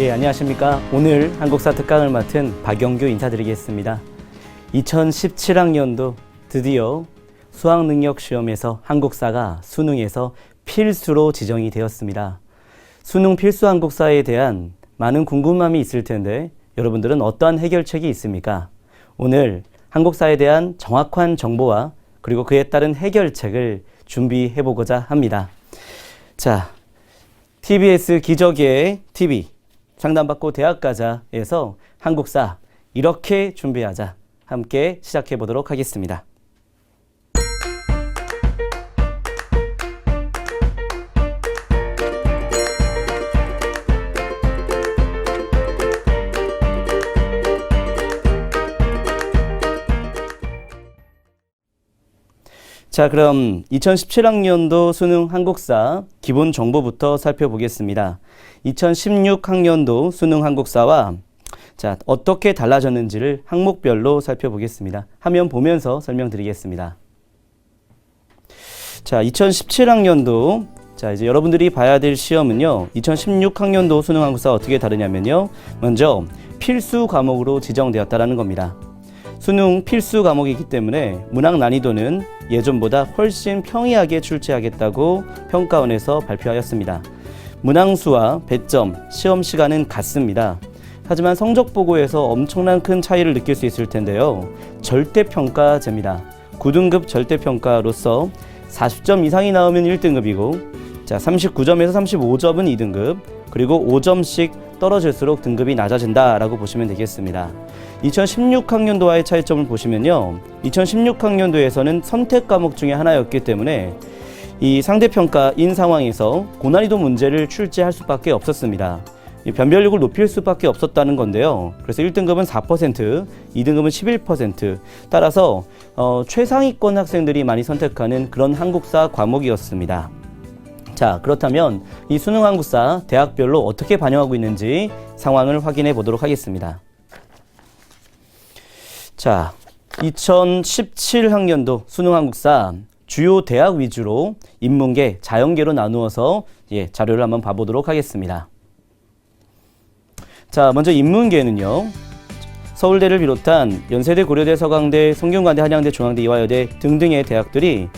예, 안녕하십니까. 오늘 한국사 특강을 맡은 박영규 인사드리겠습니다. 2017학년도 드디어 수학능력시험에서 한국사가 수능에서 필수로 지정이 되었습니다. 수능 필수 한국사에 대한 많은 궁금함이 있을 텐데 여러분들은 어떠한 해결책이 있습니까? 오늘 한국사에 대한 정확한 정보와 그리고 그에 따른 해결책을 준비해 보고자 합니다. 자, TBS 기적의 TV 상담받고 대학가자에서 한국사 이렇게 준비하자 함께 시작해 보도록 하겠습니다. 자, 그럼 2017학년도 수능 한국사 기본 정보부터 살펴보겠습니다. 2016학년도 수능 한국사와 자, 어떻게 달라졌는지를 항목별로 살펴보겠습니다. 화면 보면서 설명드리겠습니다. 자, 2017학년도 자, 이제 여러분들이 봐야 될 시험은요. 2016학년도 수능 한국사 어떻게 다르냐면요. 먼저 필수 과목으로 지정되었다라는 겁니다. 수능 필수 과목이기 때문에 문항 난이도는 예전보다 훨씬 평이하게 출제하겠다고 평가원에서 발표하였습니다. 문항수와 배점, 시험 시간은 같습니다. 하지만 성적 보고에서 엄청난 큰 차이를 느낄 수 있을 텐데요. 절대평가제입니다. 9등급 절대평가로서 40점 이상이 나오면 1등급이고 자, 39점에서 35점은 2등급 그리고 5점씩 떨어질수록 등급이 낮아진다라고 보시면 되겠습니다. 2016학년도와의 차이점을 보시면요. 2016학년도에서는 선택 과목 중에 하나였기 때문에 이 상대평가인 상황에서 고난이도 문제를 출제할 수밖에 없었습니다. 변별력을 높일 수밖에 없었다는 건데요. 그래서 1등급은 4%, 2등급은 11%. 따라서 최상위권 학생들이 많이 선택하는 그런 한국사 과목이었습니다. 자, 그렇다면 이 수능 한국사 대학별로 어떻게 반영하고 있는지 상황을 확인해 보도록 하겠습니다. 자, 2017학년도 수능 한국사 주요 대학 위주로 인문계, 자연계로 나누어서 자료를 한번 봐보도록 하겠습니다. 자, 먼저 인문계는요. 서울대를 비롯한 연세대, 고려대, 서강대, 성균관대, 한양대, 중앙대, 이화여대 등등의 대학들이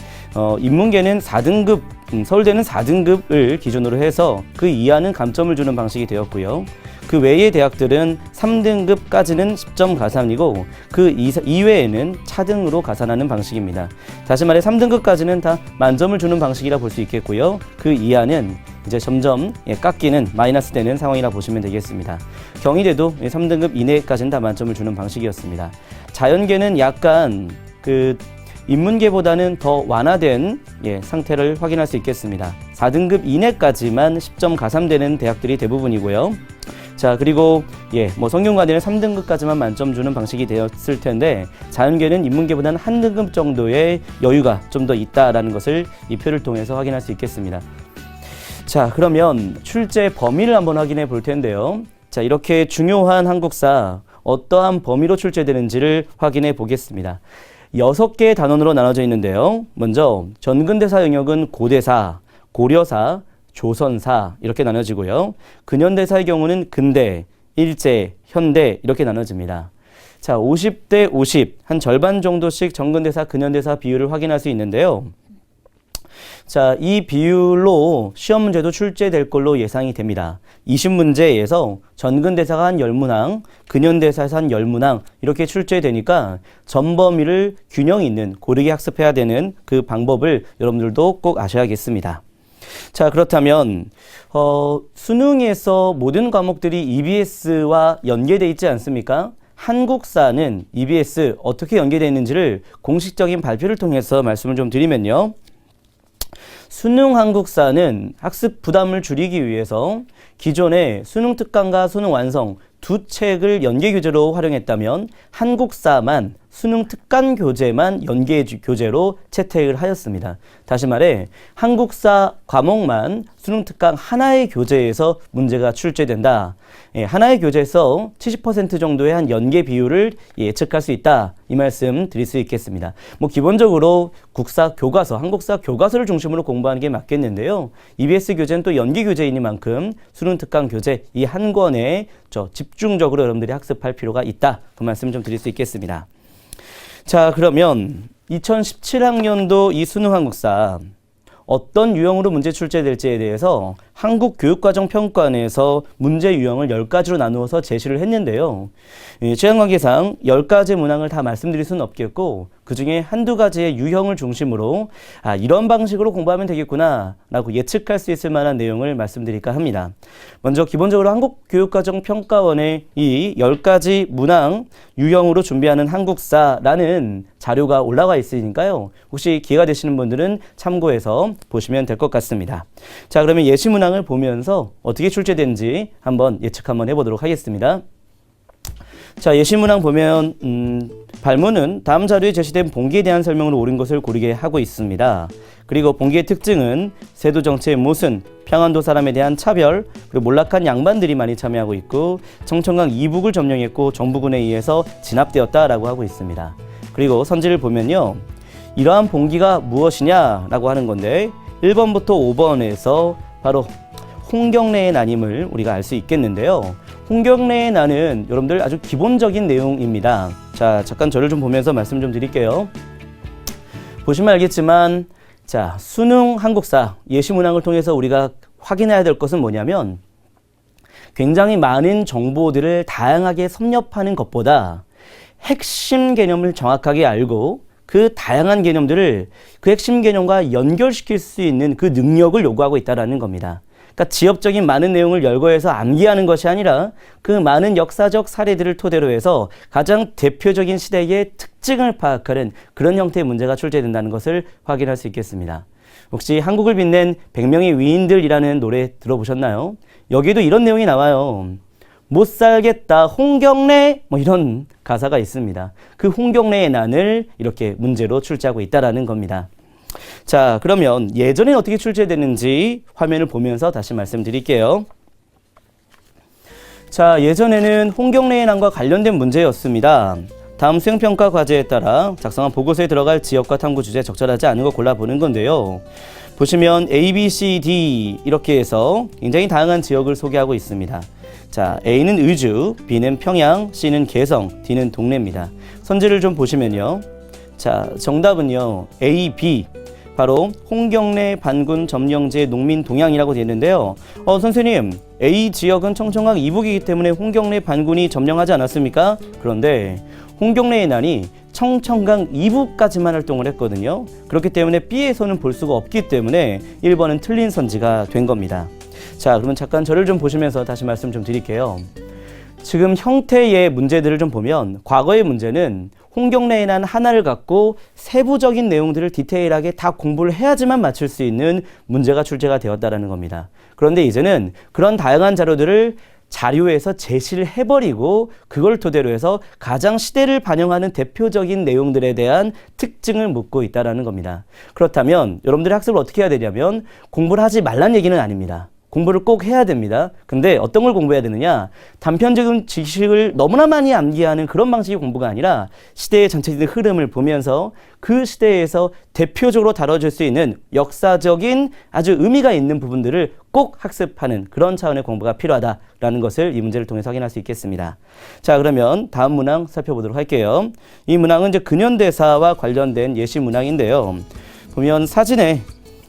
인문계는 4등급, 서울대는 4등급을 기준으로 해서 그 이하는 감점을 주는 방식이 되었고요. 그 외의 대학들은 3등급까지는 10점 가산이고 그 이외에는 차등으로 가산하는 방식입니다. 다시 말해 3등급까지는 다 만점을 주는 방식이라 볼 수 있겠고요. 그 이하는 이제 점점 깎이는 마이너스 되는 상황이라 보시면 되겠습니다. 경희대도 3등급 이내까지는 다 만점을 주는 방식이었습니다. 자연계는 약간 인문계보다는 더 완화된 상태를 확인할 수 있겠습니다. 4등급 이내까지만 10점 가산되는 대학들이 대부분이고요. 자, 그리고 성균관대는 3등급까지만 만점 주는 방식이 되었을 텐데 자연계는 인문계보다는 한 등급 정도의 여유가 좀 더 있다라는 것을 이 표를 통해서 확인할 수 있겠습니다. 자, 그러면 출제 범위를 한번 확인해 볼 텐데요. 자, 이렇게 중요한 한국사 어떠한 범위로 출제되는지를 확인해 보겠습니다. 6개의 단원으로 나눠져 있는데요. 먼저 전근대사 영역은 고대사, 고려사, 조선사 이렇게 나눠지고요. 근현대사의 경우는 근대, 일제, 현대 이렇게 나눠집니다. 자, 50대 50, 한 절반 정도씩 전근대사, 근현대사 비율을 확인할 수 있는데요. 자, 이 비율로 시험 문제도 출제될 걸로 예상이 됩니다. 20문제에서 전근대사가 한 10문항, 근현대사에서 한 10문항 이렇게 출제되니까 전범위를 균형 있는 고르게 학습해야 되는 그 방법을 여러분들도 꼭 아셔야겠습니다. 자, 그렇다면 수능에서 모든 과목들이 EBS와 연계되어 있지 않습니까? 한국사는 EBS 어떻게 연계되어 있는지를 공식적인 발표를 통해서 말씀을 좀 드리면요. 수능 한국사는 학습 부담을 줄이기 위해서 기존의 수능 특강과 수능 완성 두 책을 연계 교재로 활용했다면 한국사만 수능 특강 교재만 연계 교재로 채택을 하였습니다. 다시 말해 한국사 과목만 수능 특강 하나의 교재에서 문제가 출제된다. 하나의 교재에서 70% 정도의 한 연계 비율을 예측할 수 있다. 이 말씀 드릴 수 있겠습니다. 기본적으로 국사 교과서, 한국사 교과서를 중심으로 공부하는 게 맞겠는데요. EBS 교재는 또 연계 교재이니만큼 수능 특강 교재 이 한 권에 집중적으로 여러분들이 학습할 필요가 있다. 그 말씀 좀 드릴 수 있겠습니다. 자, 그러면 2017학년도 이 수능 한국사 어떤 유형으로 문제 출제될지에 대해서 한국교육과정평가원에서 문제 유형을 10가지로 나누어서 제시를 했는데요. 시간관계상 10가지 문항을 다 말씀드릴 수는 없겠고 그중에 한두 가지의 유형을 중심으로 이런 방식으로 공부하면 되겠구나 라고 예측할 수 있을 만한 내용을 말씀드릴까 합니다. 먼저 기본적으로 한국교육과정평가원의 이 10가지 문항 유형으로 준비하는 한국사라는 자료가 올라와 있으니까요. 혹시 기회가 되시는 분들은 참고해서 보시면 될 것 같습니다. 자, 그러면 예시 문항을 보면서 어떻게 출제되는지 한번 예측 한번 해보도록 하겠습니다. 자, 예시 문항 보면 발문은 다음 자료에 제시된 봉기에 대한 설명으로 옳은 것을 고르게 하고 있습니다. 그리고 봉기의 특징은 세도 정치의 모순, 평안도 사람에 대한 차별, 그리고 몰락한 양반들이 많이 참여하고 있고 청천강 이북을 점령했고 정부군에 의해서 진압되었다라고 하고 있습니다. 그리고 선지를 보면요. 이러한 봉기가 무엇이냐라고 하는 건데 1번부터 5번에서 바로 홍경래의 난임을 우리가 알 수 있겠는데요. 홍경래의 난은 여러분들 아주 기본적인 내용입니다. 자, 잠깐 저를 좀 보면서 말씀 좀 드릴게요. 보시면 알겠지만 자, 수능 한국사 예시 문항을 통해서 우리가 확인해야 될 것은 뭐냐면 굉장히 많은 정보들을 다양하게 섭렵하는 것보다 핵심 개념을 정확하게 알고 그 다양한 개념들을 그 핵심 개념과 연결시킬 수 있는 그 능력을 요구하고 있다는 겁니다. 그러니까 지엽적인 많은 내용을 열거해서 암기하는 것이 아니라 그 많은 역사적 사례들을 토대로 해서 가장 대표적인 시대의 특징을 파악하는 그런 형태의 문제가 출제된다는 것을 확인할 수 있겠습니다. 혹시 한국을 빛낸 100명의 위인들이라는 노래 들어보셨나요? 여기에도 이런 내용이 나와요. 못 살겠다 홍경래 이런 가사가 있습니다. 그 홍경래의 난을 이렇게 문제로 출제하고 있다는 겁니다. 자, 그러면 예전엔 어떻게 출제됐는지 화면을 보면서 다시 말씀드릴게요. 자, 예전에는 홍경래의 난과 관련된 문제였습니다. 다음 수행평가 과제에 따라 작성한 보고서에 들어갈 지역과 탐구 주제 적절하지 않은 거 골라보는 건데요. 보시면 A, B, C, D 이렇게 해서 굉장히 다양한 지역을 소개하고 있습니다. 자, A는 의주, B는 평양, C는 개성, D는 동래입니다. 선지를 좀 보시면요. 자, 정답은요. A, B. 바로 홍경래 반군 점령제 농민 동향이라고 되어 있는데요. 선생님, A 지역은 청천강 이북이기 때문에 홍경래 반군이 점령하지 않았습니까? 그런데 홍경래의 난이 청천강 이북까지만 활동을 했거든요. 그렇기 때문에 B에서는 볼 수가 없기 때문에 1번은 틀린 선지가 된 겁니다. 자, 그러면 잠깐 저를 좀 보시면서 다시 말씀 좀 드릴게요. 지금 형태의 문제들을 좀 보면 과거의 문제는 홍경래의 난 하나를 갖고 세부적인 내용들을 디테일하게 다 공부를 해야지만 맞출 수 있는 문제가 출제가 되었다는 겁니다. 그런데 이제는 그런 다양한 자료들을 자료에서 제시를 해버리고 그걸 토대로 해서 가장 시대를 반영하는 대표적인 내용들에 대한 특징을 묻고 있다는 겁니다. 그렇다면 여러분들이 학습을 어떻게 해야 되냐면 공부를 하지 말란 얘기는 아닙니다. 공부를 꼭 해야 됩니다. 근데 어떤 걸 공부해야 되느냐? 단편적인 지식을 너무나 많이 암기하는 그런 방식의 공부가 아니라 시대의 전체적인 흐름을 보면서 그 시대에서 대표적으로 다뤄질 수 있는 역사적인 아주 의미가 있는 부분들을 꼭 학습하는 그런 차원의 공부가 필요하다라는 것을 이 문제를 통해서 확인할 수 있겠습니다. 자, 그러면 다음 문항 살펴보도록 할게요. 이 문항은 이제 근현대사와 관련된 예시 문항인데요. 보면 사진에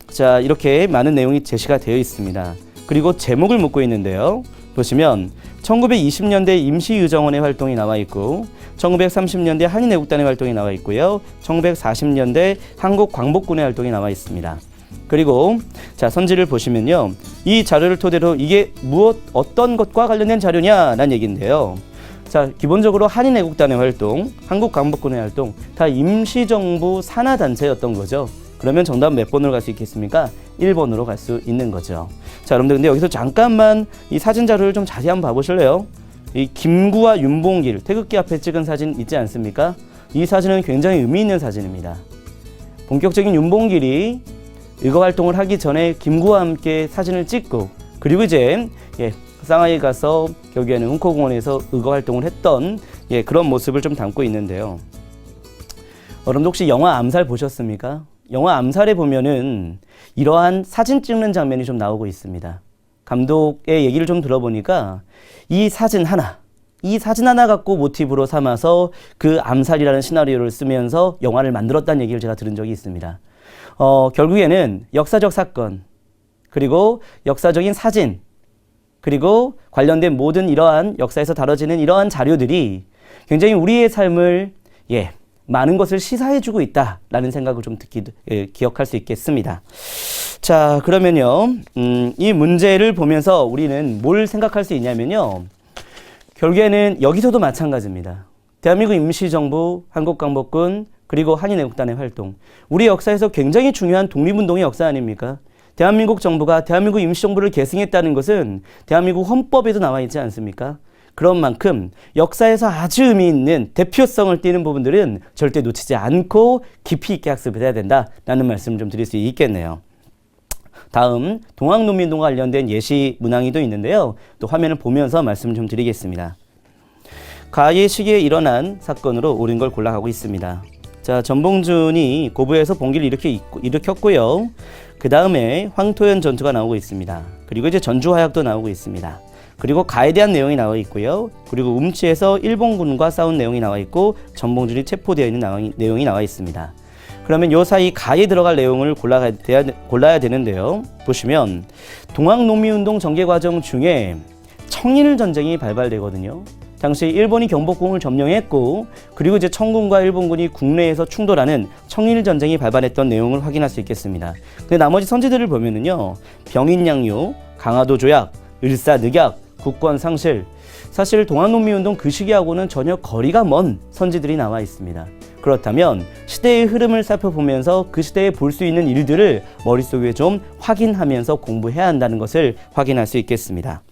자, 이렇게 많은 내용이 제시가 되어 있습니다. 그리고 제목을 묻고 있는데요. 보시면 1920년대 임시의정원의 활동이 나와 있고 1930년대 한인애국단의 활동이 나와 있고요. 1940년대 한국광복군의 활동이 나와 있습니다. 그리고 자, 선지를 보시면요. 이 자료를 토대로 이게 어떤 것과 관련된 자료냐라는 얘기인데요. 자, 기본적으로 한인애국단의 활동, 한국광복군의 활동 다 임시정부 산하단체였던 거죠. 그러면 정답 몇 번으로 갈 수 있겠습니까? 1번으로 갈 수 있는 거죠. 자, 여러분들 근데 여기서 잠깐만 이 사진 자료를 좀 자세히 한번 봐보실래요? 이 김구와 윤봉길 태극기 앞에 찍은 사진 있지 않습니까? 이 사진은 굉장히 의미 있는 사진입니다. 본격적인 윤봉길이 의거 활동을 하기 전에 김구와 함께 사진을 찍고 그리고 이제 상하이 가서 결국에는 웅코공원에서 의거 활동을 했던 그런 모습을 좀 담고 있는데요. 여러분 혹시 영화 암살 보셨습니까? 영화 암살에 보면은 이러한 사진 찍는 장면이 좀 나오고 있습니다. 감독의 얘기를 좀 들어보니까 이 사진 하나 갖고 모티브로 삼아서 그 암살이라는 시나리오를 쓰면서 영화를 만들었다는 얘기를 제가 들은 적이 있습니다. 결국에는 역사적 사건, 그리고 역사적인 사진, 그리고 관련된 모든 이러한 역사에서 다뤄지는 이러한 자료들이 굉장히 우리의 삶을 많은 것을 시사해주고 있다라는 생각을 좀 기억할 수 있겠습니다. 자, 그러면요, 이 문제를 보면서 우리는 뭘 생각할 수 있냐면요, 결국에는 여기서도 마찬가지입니다. 대한민국 임시정부, 한국광복군, 그리고 한인애국단의 활동. 우리 역사에서 굉장히 중요한 독립운동의 역사 아닙니까? 대한민국 정부가 대한민국 임시정부를 계승했다는 것은 대한민국 헌법에도 나와 있지 않습니까? 그런 만큼 역사에서 아주 의미 있는 대표성을 띠는 부분들은 절대 놓치지 않고 깊이 있게 학습을 해야 된다라는 말씀을 좀 드릴 수 있겠네요. 다음 동학농민운동과 관련된 예시 문항이 또 있는데요. 또 화면을 보면서 말씀을 좀 드리겠습니다. 가의 시기에 일어난 사건으로 옳은 걸 골라가고 있습니다. 자, 전봉준이 고부에서 봉기를 일으켰고요. 그 다음에 황토현 전투가 나오고 있습니다. 그리고 이제 전주화약도 나오고 있습니다. 그리고 가에 대한 내용이 나와 있고요. 그리고 움치에서 일본군과 싸운 내용이 나와 있고 전봉준이 체포되어 있는 내용이 나와 있습니다. 그러면 요 사이 가에 들어갈 내용을 골라야 되는데요. 보시면 동학농민운동 전개 과정 중에 청일전쟁이 발발되거든요. 당시 일본이 경복궁을 점령했고 그리고 이제 청군과 일본군이 국내에서 충돌하는 청일전쟁이 발발했던 내용을 확인할 수 있겠습니다. 근데 나머지 선지들을 보면은요, 병인양요, 강화도 조약, 을사늑약, 국권 상실, 사실 동학농민운동 그 시기하고는 전혀 거리가 먼 선지들이 나와 있습니다. 그렇다면 시대의 흐름을 살펴보면서 그 시대에 볼 수 있는 일들을 머릿속에 좀 확인하면서 공부해야 한다는 것을 확인할 수 있겠습니다.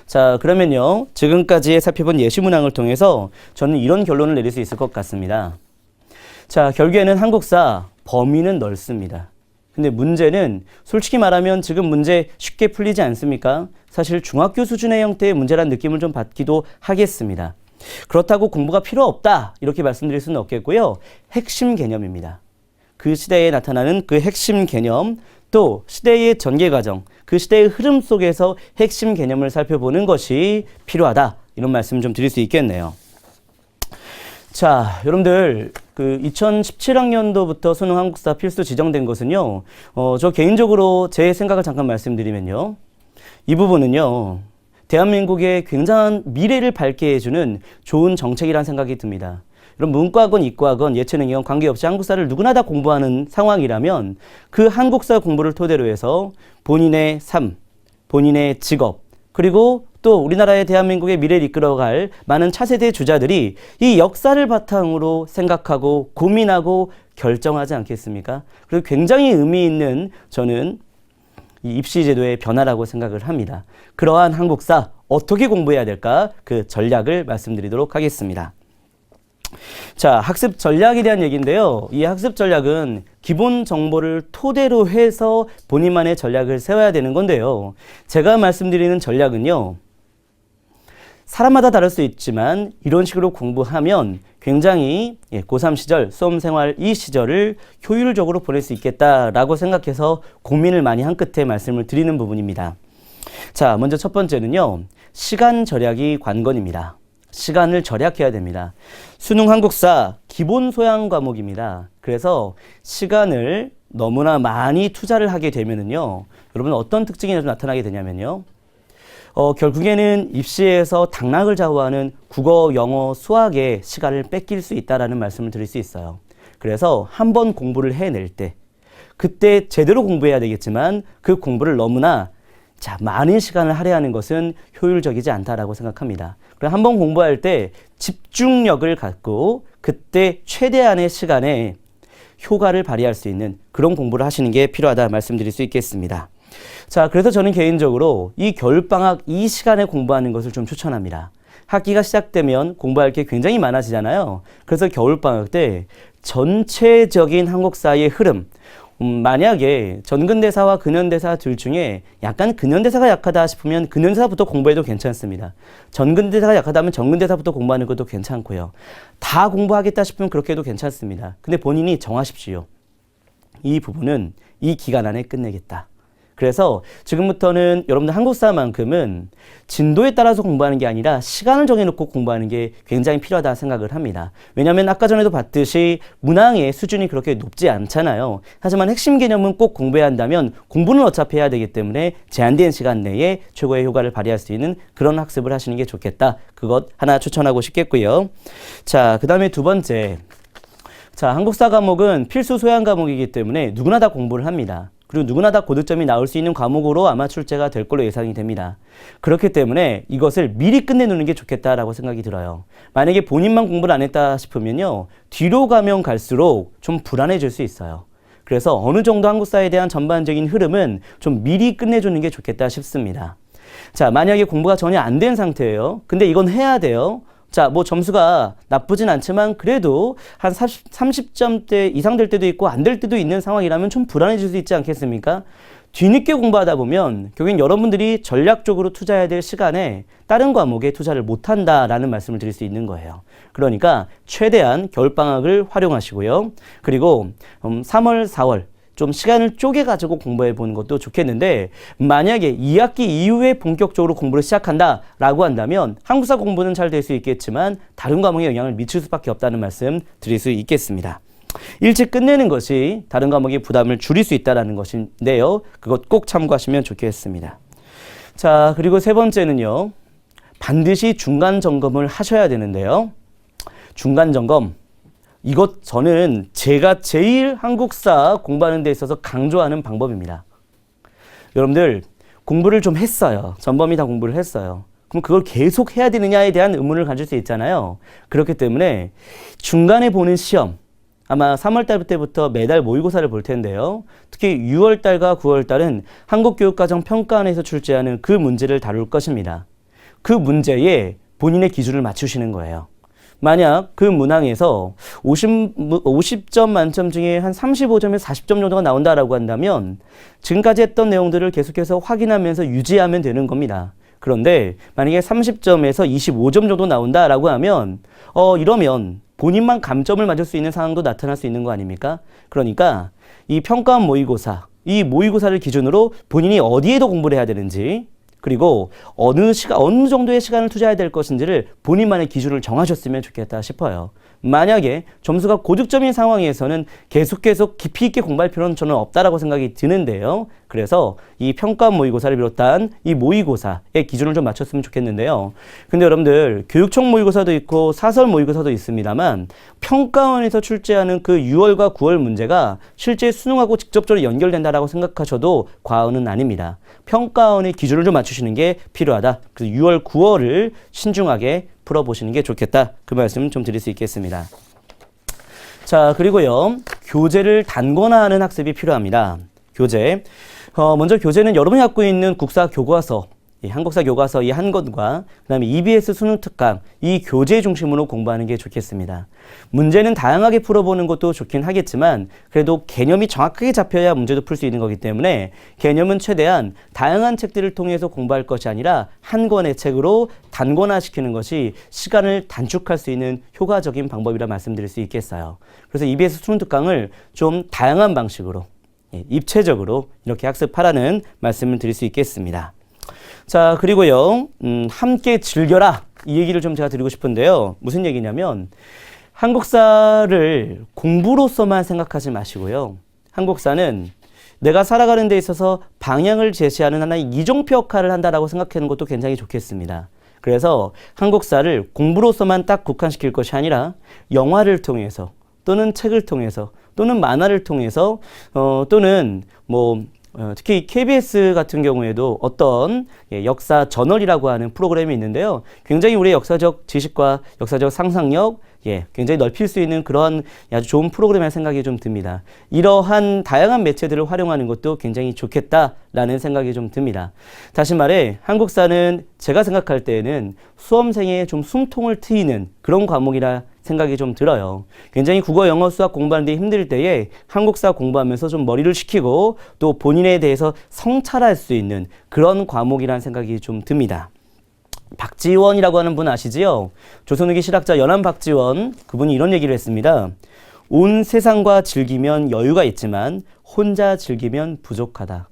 자, 그러면요, 지금까지 살펴본 예시 문항을 통해서 저는 이런 결론을 내릴 수 있을 것 같습니다. 자, 결국에는 한국사 범위는 넓습니다. 근데 문제는 솔직히 말하면 지금 문제 쉽게 풀리지 않습니까? 사실 중학교 수준의 형태의 문제란 느낌을 좀 받기도 하겠습니다. 그렇다고 공부가 필요 없다 이렇게 말씀드릴 수는 없겠고요. 핵심 개념입니다. 그 시대에 나타나는 그 핵심 개념, 또 시대의 전개 과정, 그 시대의 흐름 속에서 핵심 개념을 살펴보는 것이 필요하다 이런 말씀 좀 드릴 수 있겠네요. 자, 여러분들 그 2017학년도부터 수능 한국사 필수 지정된 것은요, 저 개인적으로 제 생각을 잠깐 말씀드리면요, 이 부분은요, 대한민국의 굉장한 미래를 밝게 해주는 좋은 정책이라는 생각이 듭니다. 여러분, 문과건 이과건 예체능이건 관계없이 한국사를 누구나 다 공부하는 상황이라면 그 한국사 공부를 토대로 해서 본인의 삶, 본인의 직업, 그리고 또 우리나라의 대한민국의 미래를 이끌어갈 많은 차세대 주자들이 이 역사를 바탕으로 생각하고 고민하고 결정하지 않겠습니까? 그리고 굉장히 의미 있는 저는 이 입시제도의 변화라고 생각을 합니다. 그러한 한국사 어떻게 공부해야 될까? 그 전략을 말씀드리도록 하겠습니다. 자, 학습 전략에 대한 얘기인데요. 이 학습 전략은 기본 정보를 토대로 해서 본인만의 전략을 세워야 되는 건데요. 제가 말씀드리는 전략은요, 사람마다 다를 수 있지만 이런 식으로 공부하면 굉장히 고3 시절, 수험생활 이 시절을 효율적으로 보낼 수 있겠다라고 생각해서 고민을 많이 한 끝에 말씀을 드리는 부분입니다. 자, 먼저 첫 번째는요, 시간 절약이 관건입니다. 시간을 절약해야 됩니다. 수능 한국사 기본 소양 과목입니다. 그래서 시간을 너무나 많이 투자를 하게 되면은요, 여러분 어떤 특징이 좀 나타나게 되냐면요, 결국에는 입시에서 당락을 좌우하는 국어, 영어, 수학의 시간을 뺏길 수 있다라는 말씀을 드릴 수 있어요. 그래서 한번 공부를 해낼 때, 그때 제대로 공부해야 되겠지만 그 공부를 너무나 많은 시간을 할애하는 것은 효율적이지 않다라고 생각합니다. 그래서 한번 공부할 때 집중력을 갖고 그때 최대한의 시간에 효과를 발휘할 수 있는 그런 공부를 하시는 게 필요하다 말씀드릴 수 있겠습니다. 자, 그래서 저는 개인적으로 이 겨울방학 이 시간에 공부하는 것을 좀 추천합니다. 학기가 시작되면 공부할 게 굉장히 많아지잖아요. 그래서 겨울방학 때 전체적인 한국사의 흐름, 만약에 전근대사와 근현대사 둘 중에 약간 근현대사가 약하다 싶으면 근현대사부터 공부해도 괜찮습니다. 전근대사가 약하다면 전근대사부터 공부하는 것도 괜찮고요. 다 공부하겠다 싶으면 그렇게 해도 괜찮습니다. 근데 본인이 정하십시오. 이 부분은 이 기간 안에 끝내겠다. 그래서 지금부터는 여러분들 한국사만큼은 진도에 따라서 공부하는 게 아니라 시간을 정해놓고 공부하는 게 굉장히 필요하다 생각을 합니다. 왜냐하면 아까 전에도 봤듯이 문항의 수준이 그렇게 높지 않잖아요. 하지만 핵심 개념은 꼭 공부해야 한다면 공부는 어차피 해야 되기 때문에 제한된 시간 내에 최고의 효과를 발휘할 수 있는 그런 학습을 하시는 게 좋겠다. 그것 하나 추천하고 싶겠고요. 자, 그 다음에 두 번째. 자, 한국사 과목은 필수 소양 과목이기 때문에 누구나 다 공부를 합니다. 그리고 누구나 다 고득점이 나올 수 있는 과목으로 아마 출제가 될 걸로 예상이 됩니다. 그렇기 때문에 이것을 미리 끝내놓는 게 좋겠다라고 생각이 들어요. 만약에 본인만 공부를 안 했다 싶으면요. 뒤로 가면 갈수록 좀 불안해질 수 있어요. 그래서 어느 정도 한국사에 대한 전반적인 흐름은 좀 미리 끝내주는 게 좋겠다 싶습니다. 자, 만약에 공부가 전혀 안 된 상태예요. 근데 이건 해야 돼요. 자, 뭐 점수가 나쁘진 않지만 그래도 한 30점대 이상 될 때도 있고 안 될 때도 있는 상황이라면 좀 불안해질 수 있지 않겠습니까? 뒤늦게 공부하다 보면 결국 여러분들이 전략적으로 투자해야 될 시간에 다른 과목에 투자를 못한다라는 말씀을 드릴 수 있는 거예요. 그러니까 최대한 겨울방학을 활용하시고요. 그리고 3월, 4월 좀 시간을 쪼개가지고 공부해 보는 것도 좋겠는데 만약에 2학기 이후에 본격적으로 공부를 시작한다라고 한다면 한국사 공부는 잘 될 수 있겠지만 다른 과목에 영향을 미칠 수밖에 없다는 말씀 드릴 수 있겠습니다. 일찍 끝내는 것이 다른 과목의 부담을 줄일 수 있다는 것인데요. 그것 꼭 참고하시면 좋겠습니다. 자, 그리고 세 번째는요. 반드시 중간 점검을 하셔야 되는데요. 중간 점검. 이것 저는 제가 제일 한국사 공부하는 데 있어서 강조하는 방법입니다. 여러분들 공부를 좀 했어요. 전범이 다 공부를 했어요. 그럼 그걸 계속 해야 되느냐에 대한 의문을 가질 수 있잖아요. 그렇기 때문에 중간에 보는 시험, 아마 3월 달부터 매달 모의고사를 볼 텐데요. 특히 6월 달과 9월 달은 한국교육과정 평가원에서 출제하는 그 문제를 다룰 것입니다. 그 문제에 본인의 기준을 맞추시는 거예요. 만약 그 문항에서 50점 만점 중에 한 35점에서 40점 정도가 나온다라고 한다면 지금까지 했던 내용들을 계속해서 확인하면서 유지하면 되는 겁니다. 그런데 만약에 30점에서 25점 정도 나온다라고 하면 이러면 본인만 감점을 맞을 수 있는 상황도 나타날 수 있는 거 아닙니까? 그러니까 이 평가원 모의고사, 이 모의고사를 기준으로 본인이 어디에도 공부를 해야 되는지 그리고 어느 정도의 시간을 투자해야 될 것인지를 본인만의 기준을 정하셨으면 좋겠다 싶어요. 만약에 점수가 고득점인 상황에서는 계속 깊이 있게 공부할 필요는 저는 없다라고 생각이 드는데요. 그래서 이 평가 모의고사를 비롯한 이 모의고사의 기준을 좀 맞췄으면 좋겠는데요. 근데 여러분들 교육청 모의고사도 있고 사설 모의고사도 있습니다만 평가원에서 출제하는 그 6월과 9월 문제가 실제 수능하고 직접적으로 연결된다라고 생각하셔도 과언은 아닙니다. 평가원의 기준을 좀 맞추시는 게 필요하다. 그래서 6월, 9월을 신중하게 풀어보시는 게 좋겠다. 그 말씀 좀 드릴 수 있겠습니다. 자, 그리고요. 교재를 단권화하는 학습이 필요합니다. 교재. 먼저 교재는 여러분이 갖고 있는 국사 교과서, 이 한국사 교과서 이 한 권과 그다음에 EBS 수능 특강 이 교재 중심으로 공부하는 게 좋겠습니다. 문제는 다양하게 풀어보는 것도 좋긴 하겠지만 그래도 개념이 정확하게 잡혀야 문제도 풀 수 있는 거기 때문에 개념은 최대한 다양한 책들을 통해서 공부할 것이 아니라 한 권의 책으로 단권화시키는 것이 시간을 단축할 수 있는 효과적인 방법이라 말씀드릴 수 있겠어요. 그래서 EBS 수능 특강을 좀 다양한 방식으로 입체적으로 이렇게 학습하라는 말씀을 드릴 수 있겠습니다. 자, 그리고요, 함께 즐겨라. 이 얘기를 좀 제가 드리고 싶은데요. 무슨 얘기냐면, 한국사를 공부로서만 생각하지 마시고요. 한국사는 내가 살아가는 데 있어서 방향을 제시하는 하나의 이종표 역할을 한다라고 생각하는 것도 굉장히 좋겠습니다. 그래서 한국사를 공부로서만 딱 국한시킬 것이 아니라 영화를 통해서 또는 책을 통해서 또는 만화를 통해서 또는 뭐 특히 KBS 같은 경우에도 어떤 역사 저널이라고 하는 프로그램이 있는데요. 굉장히 우리의 역사적 지식과 역사적 상상력 굉장히 넓힐 수 있는 그런 아주 좋은 프로그램이라는 생각이 좀 듭니다. 이러한 다양한 매체들을 활용하는 것도 굉장히 좋겠다라는 생각이 좀 듭니다. 다시 말해 한국사는 제가 생각할 때에는 수험생의 좀 숨통을 트이는 그런 과목이라 생각이 좀 들어요. 굉장히 국어, 영어, 수학 공부하는데 힘들 때에 한국사 공부하면서 좀 머리를 식히고 또 본인에 대해서 성찰할 수 있는 그런 과목이라는 생각이 좀 듭니다. 박지원이라고 하는 분 아시지요? 조선 후기 실학자 연안 박지원, 그분이 이런 얘기를 했습니다. 온 세상과 즐기면 여유가 있지만 혼자 즐기면 부족하다.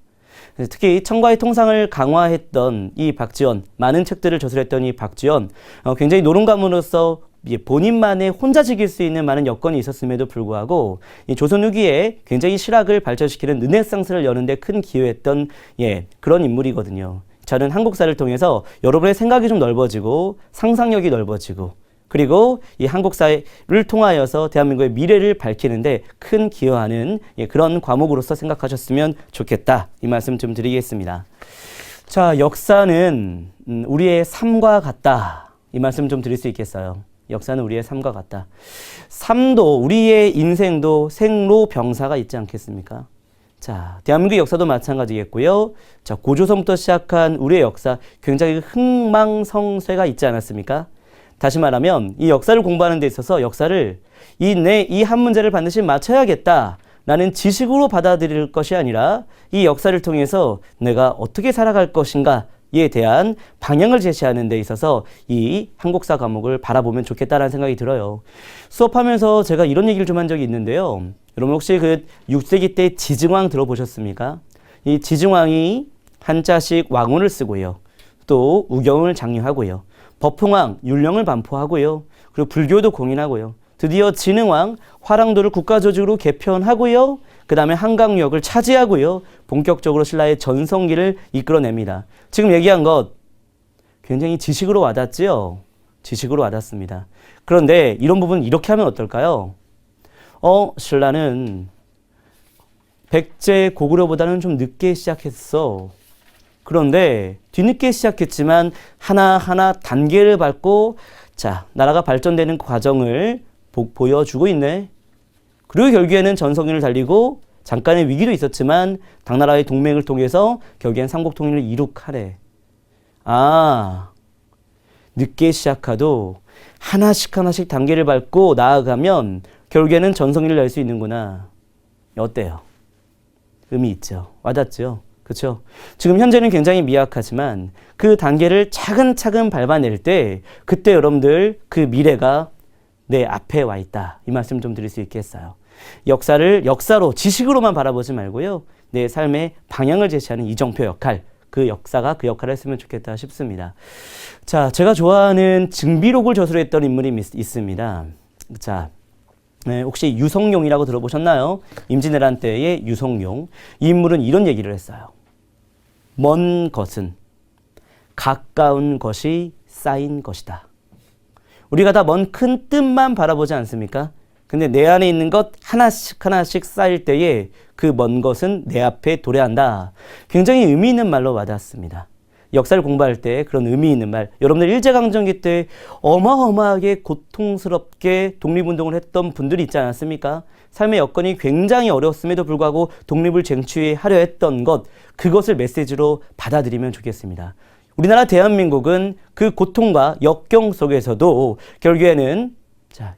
특히 청과의 통상을 강화했던 이 박지원, 많은 책들을 저술했던 이 박지원, 굉장히 노론가문으로서 본인만의 혼자 즐길 수 있는 많은 여건이 있었음에도 불구하고 이 조선 후기에 굉장히 실학을 발전시키는 르네상스를 여는데 큰 기여했던 그런 인물이거든요. 저는 한국사를 통해서 여러분의 생각이 좀 넓어지고 상상력이 넓어지고 그리고 이 한국사를 통하여서 대한민국의 미래를 밝히는데 큰 기여하는 그런 과목으로서 생각하셨으면 좋겠다. 이 말씀 좀 드리겠습니다. 자, 역사는 우리의 삶과 같다. 이 말씀 좀 드릴 수 있겠어요. 역사는 우리의 삶과 같다. 삶도 우리의 인생도 생로병사가 있지 않겠습니까? 자, 대한민국 역사도 마찬가지겠고요. 자, 고조선부터 시작한 우리의 역사 굉장히 흥망성쇠가 있지 않았습니까? 다시 말하면 이 역사를 공부하는 데 있어서 역사를 이 한 문제를 반드시 맞춰야겠다라는 지식으로 받아들일 것이 아니라 이 역사를 통해서 내가 어떻게 살아갈 것인가에 대한 방향을 제시하는 데 있어서 이 한국사 과목을 바라보면 좋겠다라는 생각이 들어요. 수업하면서 제가 이런 얘기를 좀 한 적이 있는데요. 여러분 혹시 그 6세기 때 지증왕 들어보셨습니까? 이 지증왕이 한자식 왕운을 쓰고요. 또 우경을 장려하고요. 법흥왕 율령을 반포하고요. 그리고 불교도 공인하고요. 드디어 진흥왕 화랑도를 국가조직으로 개편하고요. 그 다음에 한강역을 차지하고요. 본격적으로 신라의 전성기를 이끌어냅니다. 지금 얘기한 것 굉장히 지식으로 와닿지요? 지식으로 와닿습니다. 그런데 이런 부분 이렇게 하면 어떨까요? 신라는 백제 고구려보다는 좀 늦게 시작했어. 그런데 뒤늦게 시작했지만 하나하나 단계를 밟고 자, 나라가 발전되는 과정을 보여주고 있네. 그리고 결국에는 전성기를 달리고 잠깐의 위기도 있었지만 당나라의 동맹을 통해서 결국엔 삼국통일을 이룩하래. 아, 늦게 시작하도 하나씩 단계를 밟고 나아가면 결국에는 전성기를 낼 수 있는구나. 어때요? 의미 있죠. 와닿죠. 그렇죠? 지금 현재는 굉장히 미약하지만 그 단계를 차근차근 밟아낼 때 그때 여러분들 그 미래가 내 앞에 와 있다. 이 말씀 좀 드릴 수 있겠어요. 역사를 역사로 지식으로만 바라보지 말고요. 내 삶의 방향을 제시하는 이정표 역할, 그 역사가 그 역할을 했으면 좋겠다 싶습니다. 자, 제가 좋아하는 증비록을 저술했던 인물이 있습니다. 자, 혹시 유성룡이라고 들어보셨나요? 임진왜란 때의 유성룡. 이 인물은 이런 얘기를 했어요. 먼 것은 가까운 것이 쌓인 것이다. 우리가 다 먼 큰 뜸만 바라보지 않습니까? 근데 내 안에 있는 것 하나씩 쌓일 때에 그 먼 것은 내 앞에 도래한다. 굉장히 의미 있는 말로 와닿습니다. 역사를 공부할 때 그런 의미 있는 말. 여러분들 일제강점기 때 어마어마하게 고통스럽게 독립운동을 했던 분들이 있지 않았습니까? 삶의 여건이 굉장히 어려웠음에도 불구하고 독립을 쟁취하려 했던 것, 그것을 메시지로 받아들이면 좋겠습니다. 우리나라 대한민국은 그 고통과 역경 속에서도 결국에는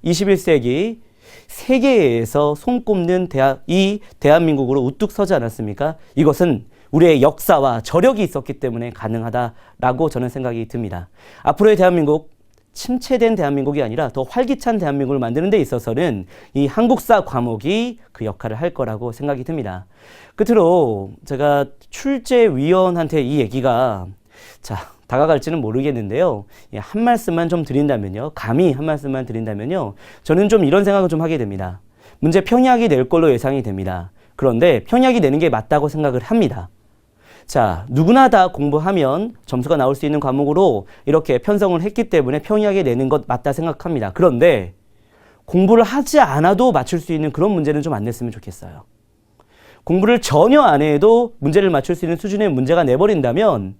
21세기 세계에서 손꼽는 이 대한민국으로 우뚝 서지 않았습니까? 이것은 우리의 역사와 저력이 있었기 때문에 가능하다라고 저는 생각이 듭니다. 앞으로의 대한민국, 침체된 대한민국이 아니라 더 활기찬 대한민국을 만드는 데 있어서는 이 한국사 과목이 그 역할을 할 거라고 생각이 듭니다. 끝으로 제가 출제위원한테 이 얘기가 다가갈지는 모르겠는데요. 한 말씀만 좀 드린다면요. 감히 한 말씀만 드린다면요. 저는 좀 이런 생각을 좀 하게 됩니다. 문제 평이하게 낼 걸로 예상이 됩니다. 그런데 평이하게 내는 게 맞다고 생각을 합니다. 자, 누구나 다 공부하면 점수가 나올 수 있는 과목으로 이렇게 편성을 했기 때문에 평이하게 내는 것 맞다 생각합니다. 그런데 공부를 하지 않아도 맞출 수 있는 그런 문제는 좀 안 냈으면 좋겠어요. 공부를 전혀 안 해도 문제를 맞출 수 있는 수준의 문제가 내버린다면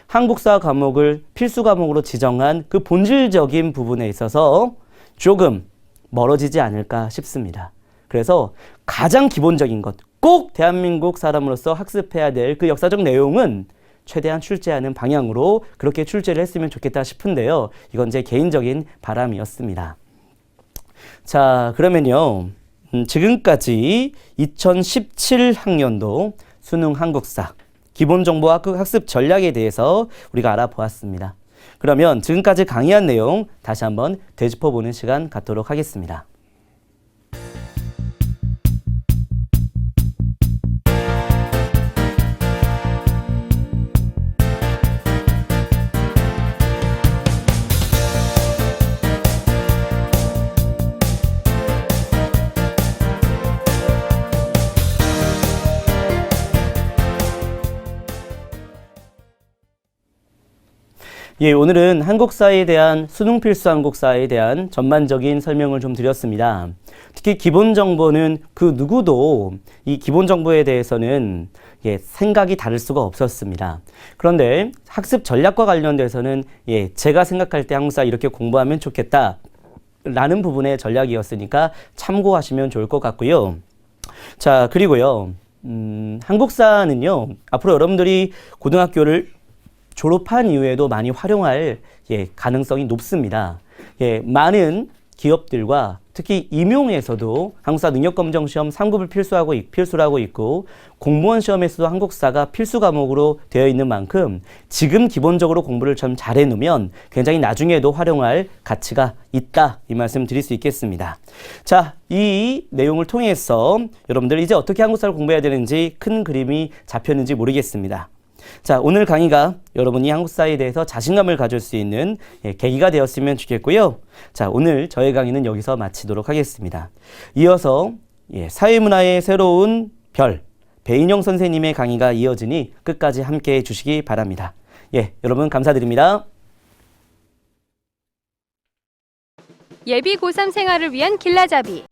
한국사 과목을 필수 과목으로 지정한 그 본질적인 부분에 있어서 조금 멀어지지 않을까 싶습니다. 그래서 가장 기본적인 것, 꼭 대한민국 사람으로서 학습해야 될 그 역사적 내용은 최대한 출제하는 방향으로 그렇게 출제를 했으면 좋겠다 싶은데요. 이건 제 개인적인 바람이었습니다. 자, 그러면요. 지금까지 2017 학년도 수능 한국사 기본정보와 학습 전략에 대해서 우리가 알아보았습니다. 그러면 지금까지 강의한 내용 다시 한번 되짚어보는 시간 갖도록 하겠습니다. 예, 오늘은 한국사에 대한 수능 필수 한국사에 대한 전반적인 설명을 좀 드렸습니다. 특히 기본 정보는 그 누구도 이 기본 정보에 대해서는 생각이 다를 수가 없었습니다. 그런데 학습 전략과 관련돼서는 제가 생각할 때 한국사 이렇게 공부하면 좋겠다 라는 부분의 전략이었으니까 참고하시면 좋을 것 같고요. 자, 그리고요. 한국사는요. 앞으로 여러분들이 고등학교를 졸업한 이후에도 많이 활용할 가능성이 높습니다. 많은 기업들과 특히 임용에서도 한국사 능력검정시험 3급을 필수로 하고 있고 공무원 시험에서도 한국사가 필수 과목으로 되어 있는 만큼 지금 기본적으로 공부를 좀 잘해 놓으면 굉장히 나중에도 활용할 가치가 있다 이 말씀 드릴 수 있겠습니다. 자, 이 내용을 통해서 여러분들 이제 어떻게 한국사를 공부해야 되는지 큰 그림이 잡혔는지 모르겠습니다. 자, 오늘 강의가 여러분이 한국사에 대해서 자신감을 가질 수 있는 계기가 되었으면 좋겠고요. 자, 오늘 저의 강의는 여기서 마치도록 하겠습니다. 이어서 사회문화의 새로운 별, 배인영 선생님의 강의가 이어지니 끝까지 함께해 주시기 바랍니다. 여러분 감사드립니다. 예비 고3 생활을 위한 길라잡이